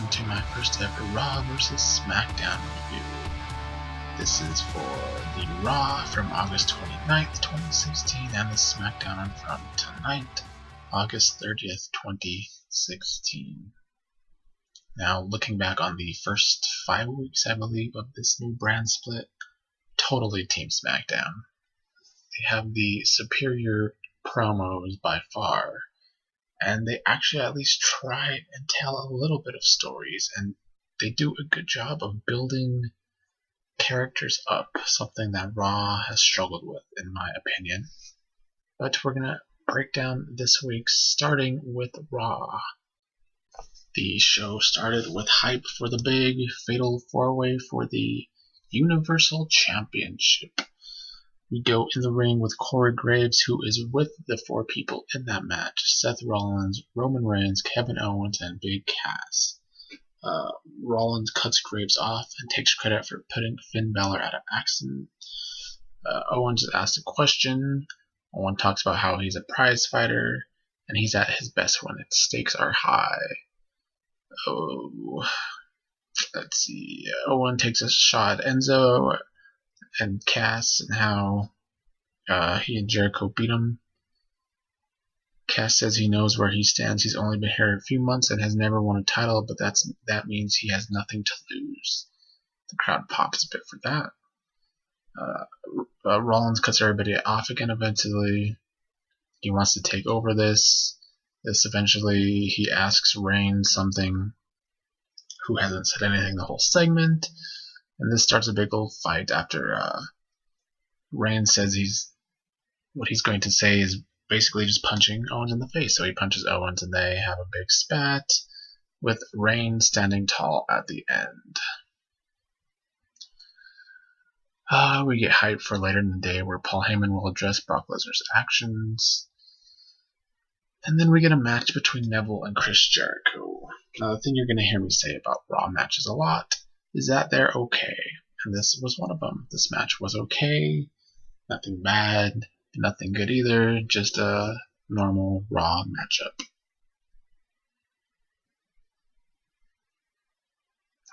welcome to my first ever Raw vs Smackdown review. This is for the Raw from August 29th, 2016 and the Smackdown from tonight, August 30th, 2016. Now, looking back on the first 5 weeks, I believe, of this new brand split, totally Team Smackdown. They have the superior promos by far, and they actually at least try and tell a little bit of stories, and they do a good job of building characters up, something that Raw has struggled with, in my opinion. But we're gonna break down this week, starting with Raw. The show started with hype for the big fatal 4-way for the Universal Championship. We go in the ring with Corey Graves, who is with the 4 people in that match: Seth Rollins, Roman Reigns, Kevin Owens, and Big Cass. Rollins cuts Graves off and takes credit for putting Finn Balor out of accident. Owens is asked a question. Owen talks about how he's a prize fighter, and he's at his best when its stakes are high. Let's see. Owen takes a shot at Enzo and Cass and how he and Jericho beat him. Cass says he knows where he stands. He's only been here a few months and has never won a title, but that means he has nothing to lose. The crowd pops a bit for that. Rollins cuts everybody off again eventually. He wants to take over this. Eventually he asks Reigns something, who hasn't said anything the whole segment, and this starts a big old fight after Reigns says what he's going to say is basically just punching Owens in the face. So he punches Owens and they have a big spat, with Reigns standing tall at the end. We get hype for later in the day where Paul Heyman will address Brock Lesnar's actions. And then we get a match between Neville and Chris Jericho. Now, the thing you're going to hear me say about Raw matches a lot is that they're okay. And this was one of them. This match was okay. Nothing bad. Nothing good either. Just a normal Raw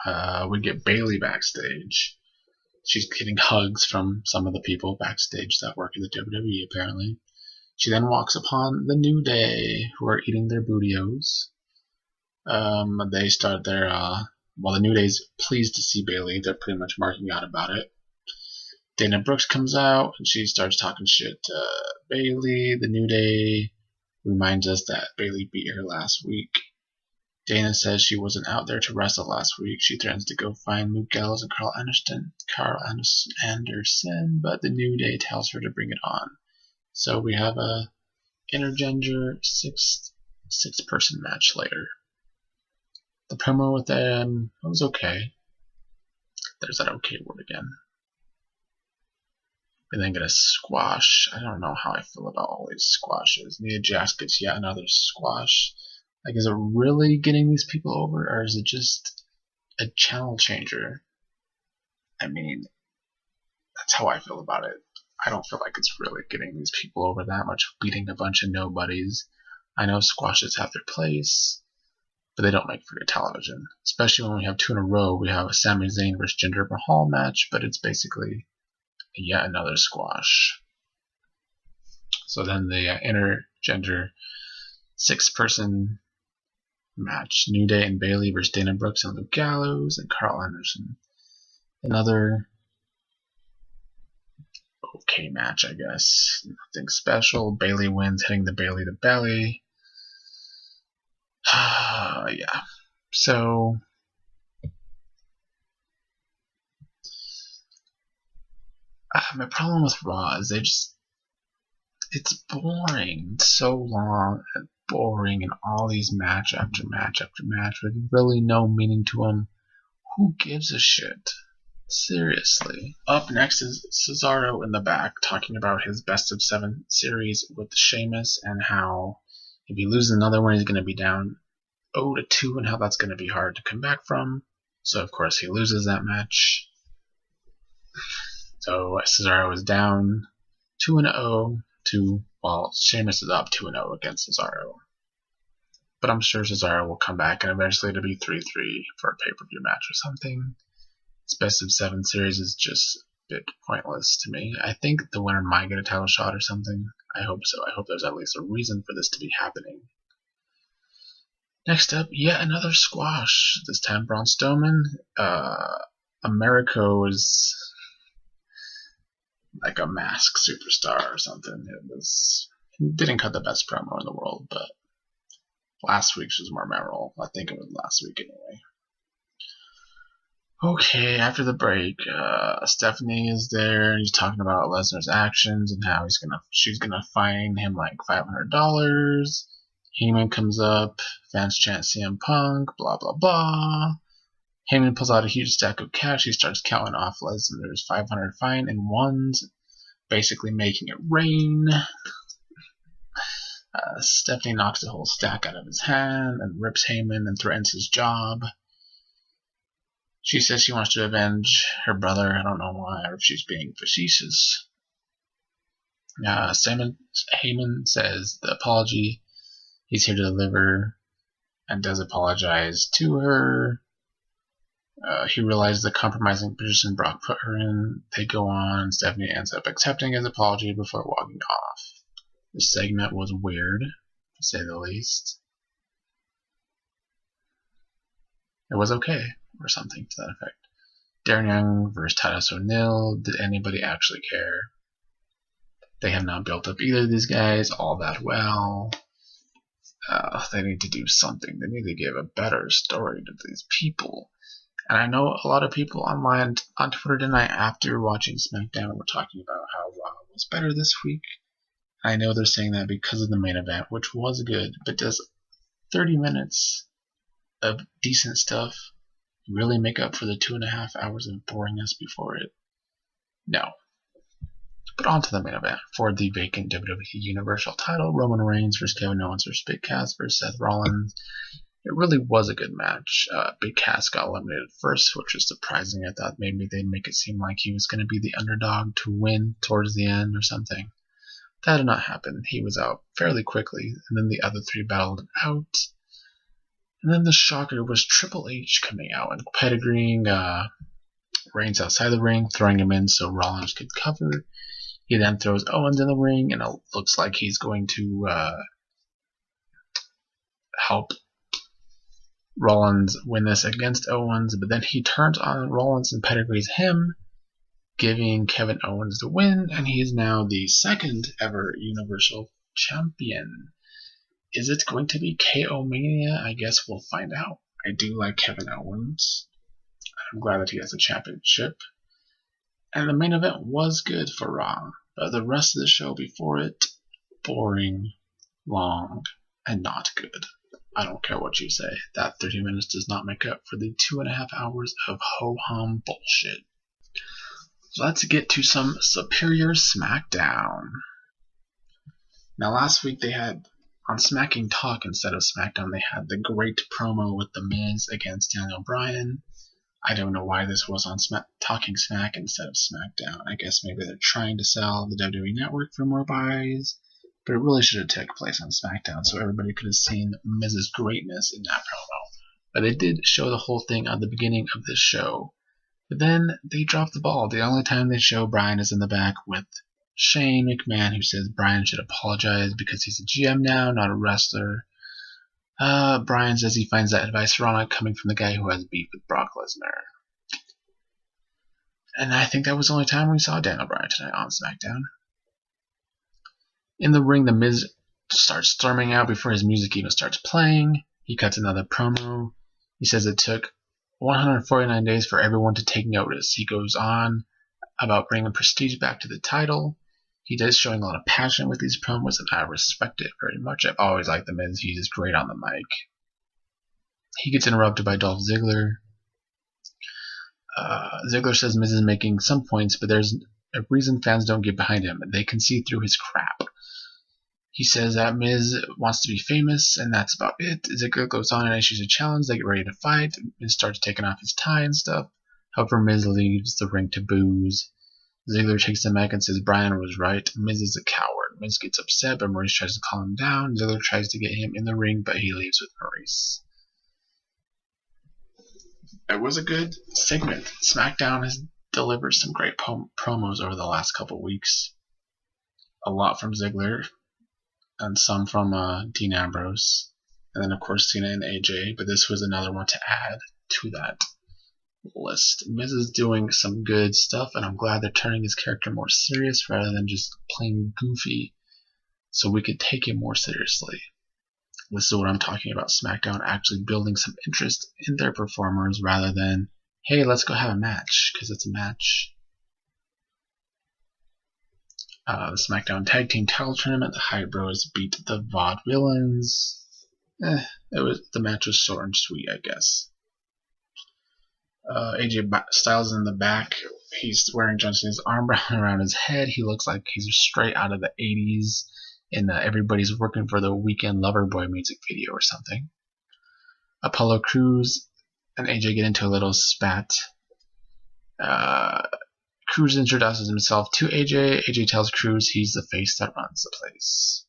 matchup. We get Bayley backstage. She's getting hugs from some of the people backstage that work at the WWE, apparently. She then walks upon the New Day, who are eating their bootios. They start their, the New Day's pleased to see Bayley. They're pretty much marking out about it. Dana Brooks comes out, and she starts talking shit to Bayley. The New Day reminds us that Bayley beat her last week. Dana says she wasn't out there to wrestle last week. She threatens to go find Luke Gallows and Carl Anderson, but the New Day tells her to bring it on. So we have a intergender six-person match later. The promo with them was okay. There's that okay word again. We then get a squash. I don't know how I feel about all these squashes. Nia Jax gets yet another squash. Like, is it really getting these people over, or is it just a channel changer? I mean, that's how I feel about it. I don't feel like it's really getting these people over that much, beating a bunch of nobodies. I know squashes have their place, but they don't make for good television. Especially when we have 2 in a row. We have a Sami Zayn versus Jinder Mahal match, but it's basically yet another squash. So then the intergender 6-person match: New Day and Bayley versus Dana Brooks and Luke Gallows and Carl Anderson. Another okay match, I guess. Nothing special. Bayley wins, hitting the Bayley to belly. Yeah. So my problem with Raw is it's boring. It's so long and boring, and all these match after match after match with really no meaning to them. Who gives a shit? Seriously. Up next is Cesaro in the back, talking about his best of 7 series with Sheamus, and how if he loses another one, he's going to be down 0-2, and how that's going to be hard to come back from. So, of course, he loses that match. So, Cesaro is down 2-0 while Sheamus is up 2-0 against Cesaro. But I'm sure Cesaro will come back, and eventually it'll be 3-3 for a pay-per-view match or something. This best of 7 series is just a bit pointless to me. I think the winner might get a title shot or something. I hope so. I hope there's at least a reason for this to be happening. Next up, yet another squash. This time Braun Strowman. Americo is like a masked superstar or something. He didn't cut the best promo in the world, but last week's was more memorable. I think it was last week anyway. Okay, after the break, Stephanie is there and he's talking about Lesnar's actions and how she's gonna fine him like $500. Heyman comes up, fans chant CM Punk, blah blah blah. Heyman pulls out a huge stack of cash. He starts counting off Lesnar's $500 fine in ones, basically making it rain. Stephanie knocks the whole stack out of his hand and rips Heyman and threatens his job. She says she wants to avenge her brother. I don't know why, or if she's being facetious. Heyman says the apology he's here to deliver and does apologize to her. He realizes the compromising position Brock put her in. They go on, and Stephanie ends up accepting his apology before walking off. This segment was weird, to say the least. It was okay, or something to that effect. Darren Young versus Titus O'Neil. Did anybody actually care? They have not built up either of these guys all that well. They need to do something. They need to give a better story to these people. And I know a lot of people online on Twitter tonight after watching SmackDown were talking about how Raw was better this week. I know they're saying that because of the main event, which was good, but does 30 minutes of decent stuff really make up for the 2.5 hours of boringness before it? No. But on to the main event. For the vacant WWE Universal title, Roman Reigns versus Kevin Owens versus Big Cass versus Seth Rollins. It really was a good match. Big Cass got eliminated first, which was surprising. I thought maybe they'd make it seem like he was going to be the underdog to win towards the end or something. That did not happen. He was out fairly quickly, and then the other three battled it out. And then the shocker was Triple H coming out and pedigreeing Reigns outside the ring, throwing him in so Rollins could cover. He then throws Owens in the ring, and it looks like he's going to help Rollins win this against Owens, but then he turns on Rollins and pedigrees him, giving Kevin Owens the win, and he is now the second ever Universal Champion. Is it going to be KO Mania? I guess we'll find out. I do like Kevin Owens. I'm glad that he has a championship. And the main event was good for Raw, but the rest of the show before it, boring, long, and not good. I don't care what you say. That 30 minutes does not make up for the 2.5 hours of ho-hum bullshit. Let's get to some Superior Smackdown. Now last week they had, on Smacking Talk instead of Smackdown, they had the great promo with The Miz against Daniel Bryan. I don't know why this was on Talking Smack instead of Smackdown. I guess maybe they're trying to sell the WWE Network for more buys. But it really should have taken place on SmackDown so everybody could have seen Miz's greatness in that promo. But they did show the whole thing at the beginning of this show. But then they dropped the ball. The only time they show Bryan is in the back with Shane McMahon, who says Bryan should apologize because he's a GM now, not a wrestler. Bryan says he finds that advice wrong coming from the guy who has beef with Brock Lesnar. And I think that was the only time we saw Daniel Bryan tonight on SmackDown. In the ring, The Miz starts storming out before his music even starts playing. He cuts another promo. He says it took 149 days for everyone to take notice. He goes on about bringing prestige back to the title. He does showing a lot of passion with these promos, and I respect it very much. I've always liked The Miz. He's just great on the mic. He gets interrupted by Dolph Ziggler. Ziggler says Miz is making some points, but there's a reason fans don't get behind him. They can see through his crap. He says that Miz wants to be famous, and that's about it. Ziggler goes on and issues a challenge. They get ready to fight. Miz starts taking off his tie and stuff. However, Miz leaves the ring to boos. Ziggler takes the mic and says Bryan was right. Miz is a coward. Miz gets upset, but Maurice tries to calm him down. Ziggler tries to get him in the ring, but he leaves with Maurice. It was a good segment. SmackDown has delivered some great promos over the last couple weeks. A lot from Ziggler, and some from Dean Ambrose, and then of course Cena and AJ, but this was another one to add to that list. Miz is doing some good stuff, and I'm glad they're turning his character more serious rather than just playing goofy, so we could take him more seriously. This is what I'm talking about, SmackDown actually building some interest in their performers rather than, hey, let's go have a match, because it's a match. The SmackDown Tag Team Title Tournament, the Hype Bros beat the Vaudevillains. The match was short and sweet, I guess. AJ Styles in the back. He's wearing John Cena's armband around his head. He looks like he's straight out of the 80s in the Everybody's Working for the Weekend Loverboy music video or something. Apollo Crews and AJ get into a little spat. Crews introduces himself to AJ. AJ tells Crews he's the face that runs the place.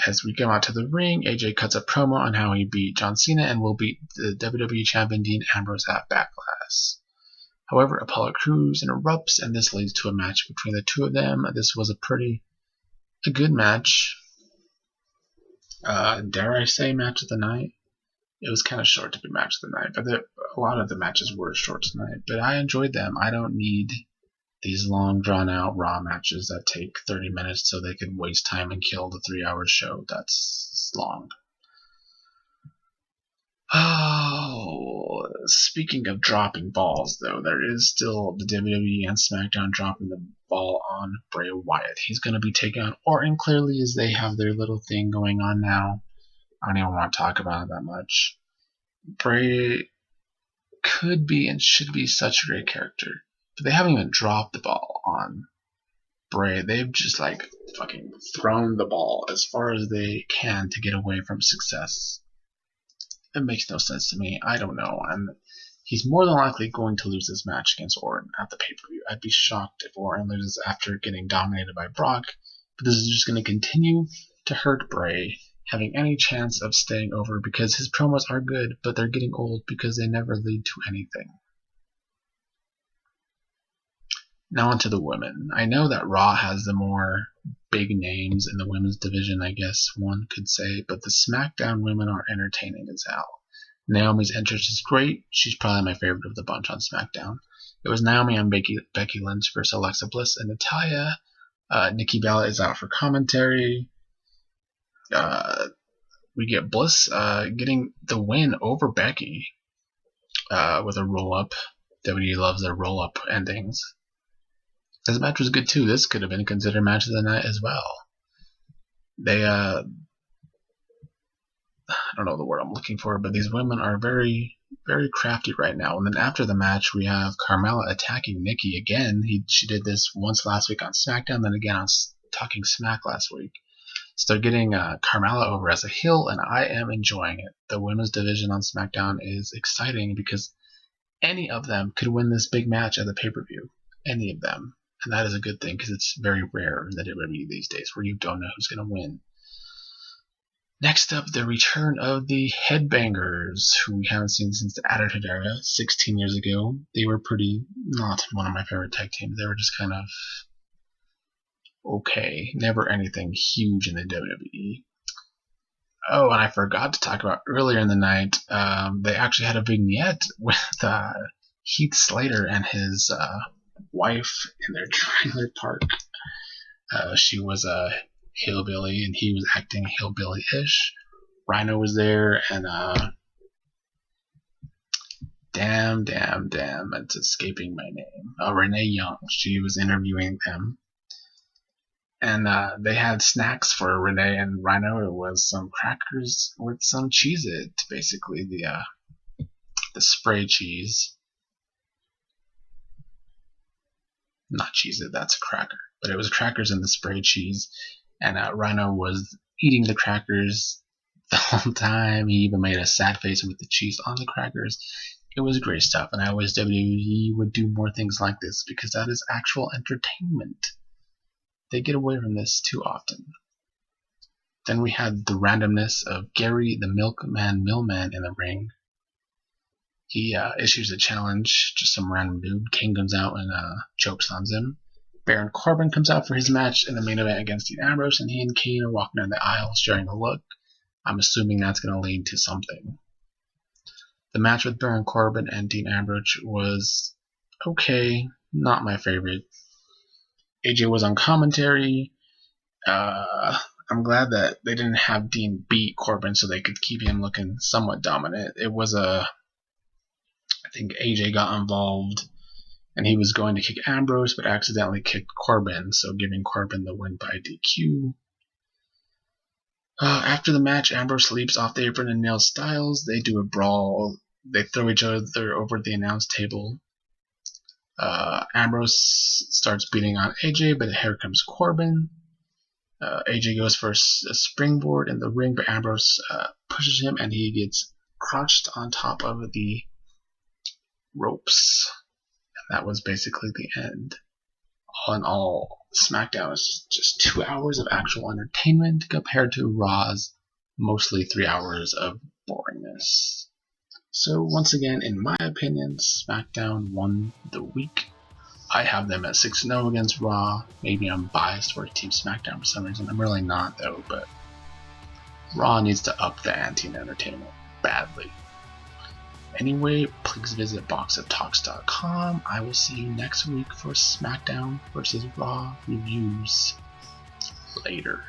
As we go out to the ring, AJ cuts a promo on how he beat John Cena and will beat the WWE Champion Dean Ambrose at Backlash. However, Apollo Crews interrupts, and this leads to a match between the two of them. This was a good match. Dare I say match of the night? It was kind of short to be match of the night, but a lot of the matches were short tonight. But I enjoyed them. I don't need these long, drawn-out Raw matches that take 30 minutes so they can waste time and kill the 3-hour show. That's long. Oh, speaking of dropping balls, though, there is still the WWE and SmackDown dropping the ball on Bray Wyatt. He's going to be taken on Orton, clearly, as they have their little thing going on now. I don't even want to talk about it that much. Bray could be and should be such a great character, but they haven't even dropped the ball on Bray. They've just fucking thrown the ball as far as they can to get away from success. It makes no sense to me. I don't know. And he's more than likely going to lose this match against Orton at the pay-per-view. I'd be shocked if Orton loses after getting dominated by Brock, but this is just going to continue to hurt Bray having any chance of staying over, because his promos are good, but they're getting old because they never lead to anything. Now onto the women. I know that Raw has the more big names in the women's division, I guess one could say, but the SmackDown women are entertaining as hell. Naomi's entrance is great. She's probably my favorite of the bunch on SmackDown. It was Naomi and Becky Lynch versus Alexa Bliss and Natalya. Nikki Bella is out for commentary. We get Bliss getting the win over Becky with a roll-up. WWE loves their roll-up endings. This match was good too. This could have been considered match of the night as well. They, I don't know the word I'm looking for, but these women are very, very crafty right now. And then after the match, we have Carmella attacking Nikki again. She did this once last week on SmackDown, then again on Talking Smack last week. So they're getting Carmella over as a heel, and I am enjoying it. The women's division on SmackDown is exciting because any of them could win this big match at the pay-per-view. Any of them. And that is a good thing because it's very rare in the WWE these days where you don't know who's going to win. Next up, the return of the Headbangers, who we haven't seen since the Attitude Era 16 years ago. They were not one of my favorite tag teams. They were just kind of okay. Never anything huge in the WWE. Oh, and I forgot to talk about earlier in the night, they actually had a vignette with Heath Slater and his wife in their trailer park. She was a hillbilly and he was acting hillbilly-ish. Rhino was there, and damn, it's escaping my name. Renee Young. She was interviewing them. And they had snacks for Renee and Rhino. It was some crackers with some Cheez-It, basically the spray cheese. Not Cheez-It, that's a cracker. But it was crackers and the spray cheese. And Rhino was eating the crackers the whole time. He even made a sad face with the cheese on the crackers. It was great stuff. And I wish WWE would do more things like this because that is actual entertainment. They get away from this too often. Then we had the randomness of Gary the Milkman Millman in the ring. He issues a challenge, just some random dude. Kane comes out and chokeslams him. Baron Corbin comes out for his match in the main event against Dean Ambrose, and he and Kane are walking down the aisle sharing a look. I'm assuming that's going to lead to something. The match with Baron Corbin and Dean Ambrose was okay, not my favorite. AJ was on commentary. I'm glad that they didn't have Dean beat Corbin so they could keep him looking somewhat dominant. I think AJ got involved and he was going to kick Ambrose but accidentally kicked Corbin, so giving Corbin the win by DQ. After the match, Ambrose leaps off the apron and nails Styles. They do a brawl. They throw each other over the announce table. Ambrose starts beating on AJ, but here comes Corbin. AJ goes for a springboard in the ring, but Ambrose pushes him and he gets crouched on top of the ropes. And that was basically the end. All in all, SmackDown is just 2 hours of actual entertainment compared to Raw's mostly 3 hours of boringness. So once again, in my opinion, SmackDown won the week. I have them at 6-0 against Raw. Maybe I'm biased for Team SmackDown for some reason. I'm really not though, but Raw needs to up the ante in entertainment badly. Anyway, please visit boxoftalks.com. I will see you next week for SmackDown vs. Raw reviews. Later.